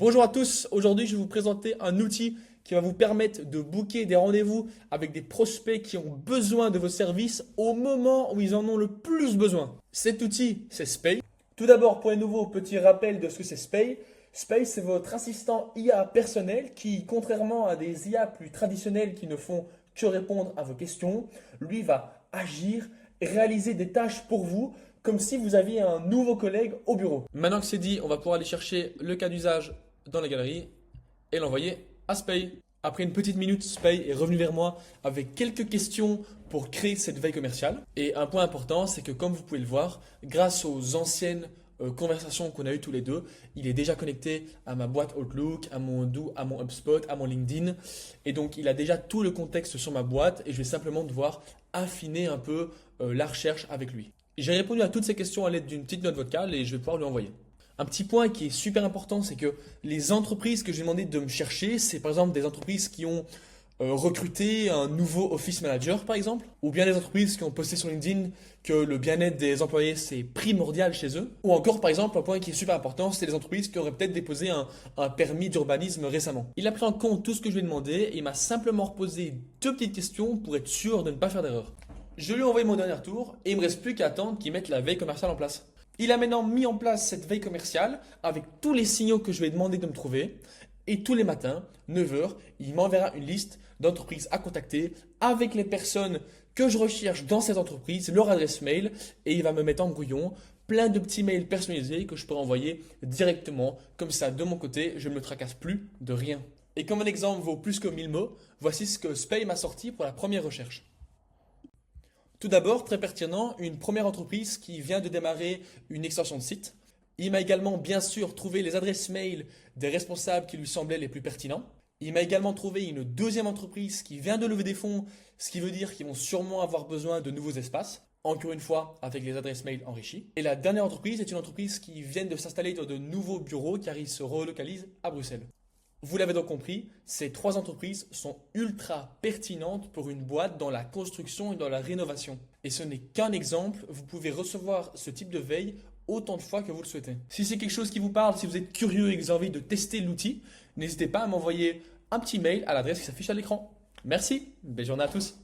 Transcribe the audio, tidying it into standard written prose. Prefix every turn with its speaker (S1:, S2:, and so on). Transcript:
S1: Bonjour à tous, aujourd'hui je vais vous présenter un outil qui va vous permettre de booker des rendez-vous avec des prospects qui ont besoin de vos services au moment où ils en ont le plus besoin. Cet outil, c'est Spay. Tout d'abord, pour les nouveaux, petit rappel de ce que c'est Spay. Spay, c'est votre assistant IA personnel qui, contrairement à des IA plus traditionnels qui ne font que répondre à vos questions, lui va agir et réaliser des tâches pour vous comme si vous aviez un nouveau collègue au bureau. Maintenant que c'est dit, on va pouvoir aller chercher le cas d'usage dans la galerie et l'envoyer à Spay. Après une petite minute, Spay est revenu vers moi avec quelques questions pour créer cette veille commerciale. Et un point important, c'est que comme vous pouvez le voir, grâce aux anciennes conversations qu'on a eues tous les deux, il est déjà connecté à ma boîte Outlook, à mon HubSpot, à mon LinkedIn. Et donc, il a déjà tout le contexte sur ma boîte et je vais simplement devoir affiner un peu la recherche avec lui. J'ai répondu à toutes ces questions à l'aide d'une petite note vocale et je vais pouvoir lui envoyer. Un petit point qui est super important, c'est que les entreprises que j'ai demandé de me chercher, c'est par exemple des entreprises qui ont recruté un nouveau office manager par exemple, ou bien des entreprises qui ont posté sur LinkedIn que le bien-être des employés c'est primordial chez eux, ou encore par exemple un point qui est super important, c'est les entreprises qui auraient peut-être déposé un permis d'urbanisme récemment. Il a pris en compte tout ce que je lui ai demandé et il m'a simplement reposé deux petites questions pour être sûr de ne pas faire d'erreur. Je lui ai envoyé mon dernier tour et il ne me reste plus qu'à attendre qu'il mette la veille commerciale en place. Il a maintenant mis en place cette veille commerciale avec tous les signaux que je lui ai demandé de me trouver. Et tous les matins, 9 heures, il m'enverra une liste d'entreprises à contacter avec les personnes que je recherche dans ces entreprises, leur adresse mail, et il va me mettre en brouillon plein de petits mails personnalisés que je peux envoyer directement. Comme ça, de mon côté, je ne me tracasse plus de rien. Et comme un exemple vaut plus que 1000 mots, voici ce que Spay m'a sorti pour la première recherche. Tout d'abord, très pertinent, une première entreprise qui vient de démarrer une extension de site. Il m'a également bien sûr trouvé les adresses mail des responsables qui lui semblaient les plus pertinents. Il m'a également trouvé une deuxième entreprise qui vient de lever des fonds, ce qui veut dire qu'ils vont sûrement avoir besoin de nouveaux espaces. Encore une fois, avec les adresses mail enrichies. Et la dernière entreprise est une entreprise qui vient de s'installer dans de nouveaux bureaux car ils se relocalisent à Bruxelles. Vous l'avez donc compris, ces trois entreprises sont ultra pertinentes pour une boîte dans la construction et dans la rénovation. Et ce n'est qu'un exemple, vous pouvez recevoir ce type de veille autant de fois que vous le souhaitez. Si c'est quelque chose qui vous parle, si vous êtes curieux et que vous avez envie de tester l'outil, n'hésitez pas à m'envoyer un petit mail à l'adresse qui s'affiche à l'écran. Merci, belle journée à tous.